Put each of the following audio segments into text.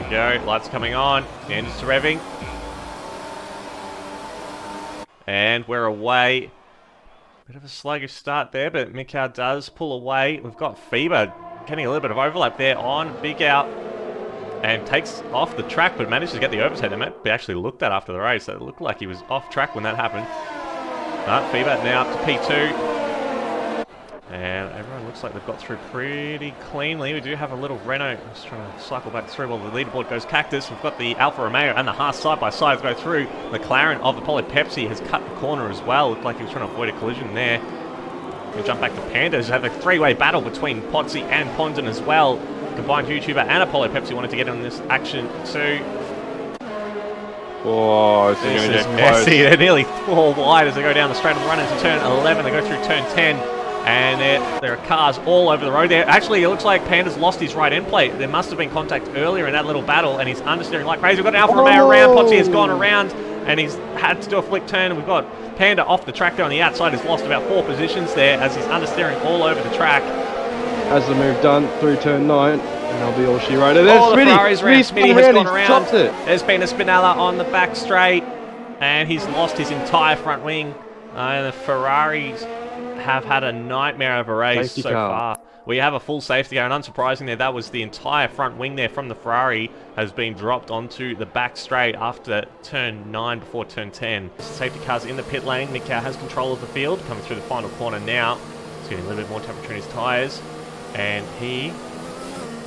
we go. Lights coming on. The engine's revving. And we're away. Bit of a sluggish start there, but Mikau does pull away. We've got Fever getting a little bit of overlap there on Big Al. And takes off the track, but manages to get the overtake. They might be actually looked at after the race. It looked like he was off track when that happened. Fever now up to P2. And everyone looks like they've got through pretty cleanly. We do have a little Renault just trying to cycle back through while the leaderboard goes cactus. We've got the Alfa Romeo and the Haas side by side go through. McLaren of the Poly Pepsi has cut the corner as well. Looked like he was trying to avoid a collision there. We'll jump back to Pandas. Have a three-way battle between Potsy and Pondon as well. Combined YouTuber and Apollo Pepsi wanted to get in this action too. Oh, this is going to get messy. They're nearly 4 wide as they go down the straight of the run into turn 11. They go through turn 10, and there are cars all over the road there. Actually, it looks like Panda's lost his right end plate. There must have been contact earlier in that little battle, and he's understeering like crazy. We've got an Alfa Romeo around. Potsy has gone around, and he's had to do a flick turn. And we've got Panda off the track there on the outside. Has lost about 4 positions there as he's understeering all over the track. As the move done through turn 9, and that'll be all she wrote. There's the Ferrari's around. Smitty has gone around. It. There's been a Spinella on the back straight, and he's lost his entire front wing. And the Ferraris have had a nightmare of a race so far. We have a full safety car, and unsurprisingly, that was the entire front wing there from the Ferrari has been dropped onto the back straight after turn 9 before turn 10. Safety cars in the pit lane. Mikau has control of the field, coming through the final corner now. He's getting a little bit more temperature in his tyres. And he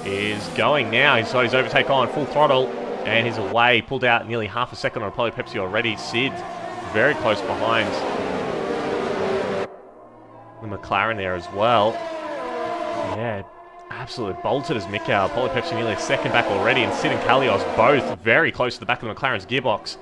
is going now. He's got his overtake on full throttle, and he's away. Pulled out nearly half a second on Apollo Pepsi already. Sid very close behind the McLaren there as well. Yeah, absolutely bolted as Mikau. Apollo Pepsi nearly a second back already, and Sid and Kalios both very close to the back of the McLaren's gearbox.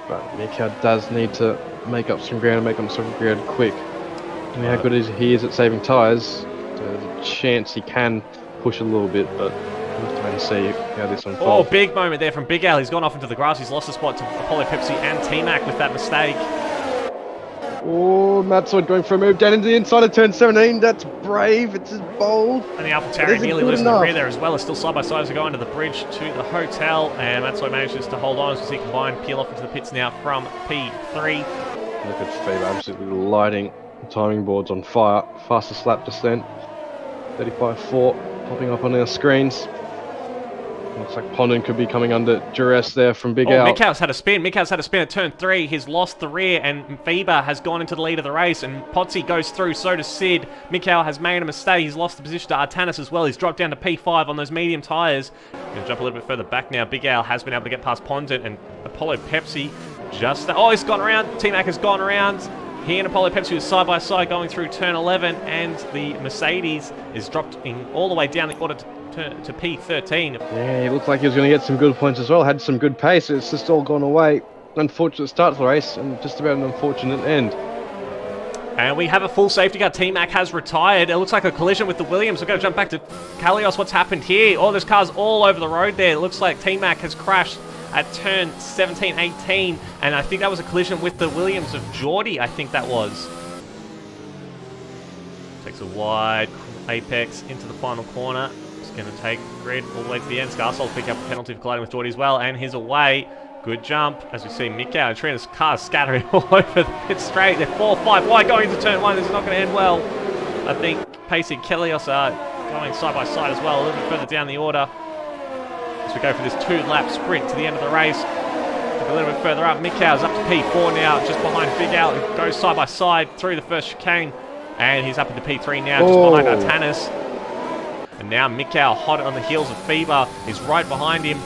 But Mikau does need to make up some ground and make up some ground quick. I mean, how good he is at saving tyres. There's a chance he can push a little bit, but we'll have to wait and see how this unfolds. Oh, big moment there from Big Al. He's gone off into the grass. He's lost a spot to Apollo Pepsi and T-Mac with that mistake. Oh, Matsoid going for a move down into the inside of turn 17. That's brave. It's bold. And the AlphaTauri nearly losing the rear there as well. It's still side by side as they go under the bridge to the hotel. And Matsoid manages to hold on as we see Combined peel off into the pits now from P3. Look at Fever absolutely lighting the timing boards on fire. Fastest lap descent. 35.4 popping up on our screens. Looks like Pondon could be coming under duress there from Big Al. Mikau's had a spin. Mikau's had a spin at turn 3. He's lost the rear, and Fever has gone into the lead of the race, and Potsy goes through, so does Sid. Mikau has made a mistake. He's lost the position to Artanis as well. He's dropped down to P5 on those medium tyres. Going to jump a little bit further back now. Big Al has been able to get past Pondon, and Apollo Pepsi just... Oh, he's gone around. T-Mac has gone around. He and Apollo Pepsi was side by side going through turn 11, and the Mercedes is dropped in all the way down the order to P13. Yeah, he looked like he was going to get some good points as well. Had some good pace. It's just all gone away. Unfortunate start to the race, and just about an unfortunate end. And we have a full safety car. T-Mac has retired. It looks like a collision with the Williams. We're going to jump back to Kalios. What's happened here? Oh, there's cars all over the road there. It looks like T-Mac has crashed at turn 17, 18, and I think that was a collision with the Williams of Geordie, I think that was. Takes a wide apex into the final corner. It's going to take grid all the way to the end. Scarsol pick up a penalty for colliding with Geordie as well, and he's away. Good jump, as we see Mikau and Trina's cars scattering all over the pit straight. They're 4-5 wide going into turn 1. This is not going to end well. I think Pacey and Kelios are going side by side as well, a little bit further down the order. As we go for this 2-lap sprint to the end of the race. Look a little bit further up. Mikau's up to P4 now, just behind Big Al. It goes side by side through the first chicane. And he's up into P3 now, just behind Artanis. And now Mikau, hot on the heels of Fever, is right behind him.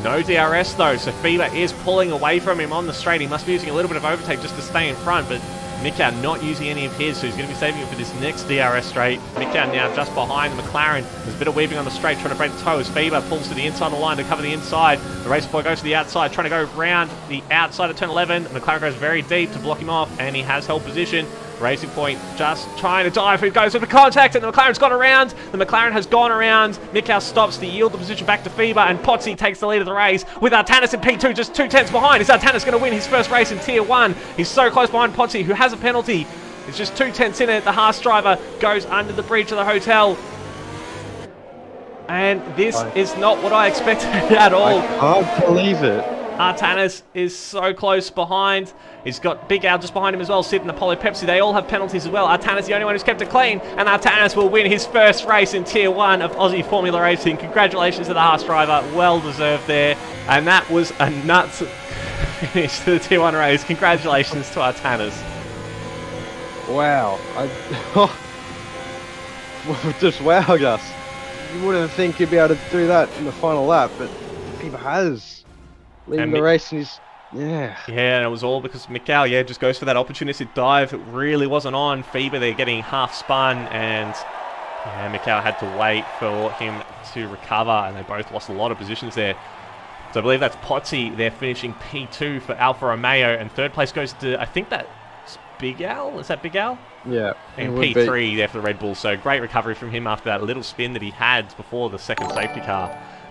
No DRS though, so Fever is pulling away from him on the straight. He must be using a little bit of overtake just to stay in front, but Mikau not using any of his, so he's going to be saving it for this next DRS straight. Mikau now just behind the McLaren. There's a bit of weaving on the straight, trying to break the toe as Fever pulls to the inside of the line to cover the inside. The race boy goes to the outside, trying to go round the outside of turn 11. McLaren goes very deep to block him off, and he has held position. Racing Point just trying to dive. He goes with the contact, and the McLaren's gone around. The McLaren has gone around. Mikau stops to yield the position back to Fever, and Potsy takes the lead of the race with Artanis in P2, just 2 tenths behind. Is Artanis going to win his first race in Tier 1? He's so close behind Potsy, who has a penalty. It's just 2 tenths in it. The Haas driver goes under the bridge of the hotel. And this is not what I expected at all. I can't believe it. Artanis is so close behind. He's got Big Al just behind him as well, Sid and Apollo Pepsi. They all have penalties as well. Artanis the only one who's kept it clean, and Artanis will win his first race in Tier 1 of Aussie Formula Racing. Congratulations to the Haas driver. Well deserved there. And that was a nuts finish to the Tier 1 race. Congratulations to Artanis. Wow. Just wow, Gus. You wouldn't think he'd be able to do that in the final lap, but he has. Leading the race, and he's, yeah, and it was all because Mikal, just goes for that opportunistic dive. It really wasn't on. Feber, they're getting half spun, and Mikal had to wait for him to recover, and they both lost a lot of positions there. So I believe that's Potsy. They're finishing P2 for Alfa Romeo, and third place goes to, I think that's Big Al? Is that Big Al? Yeah. And P3 there for the Red Bull. So great recovery from him after that little spin that he had before the second safety car.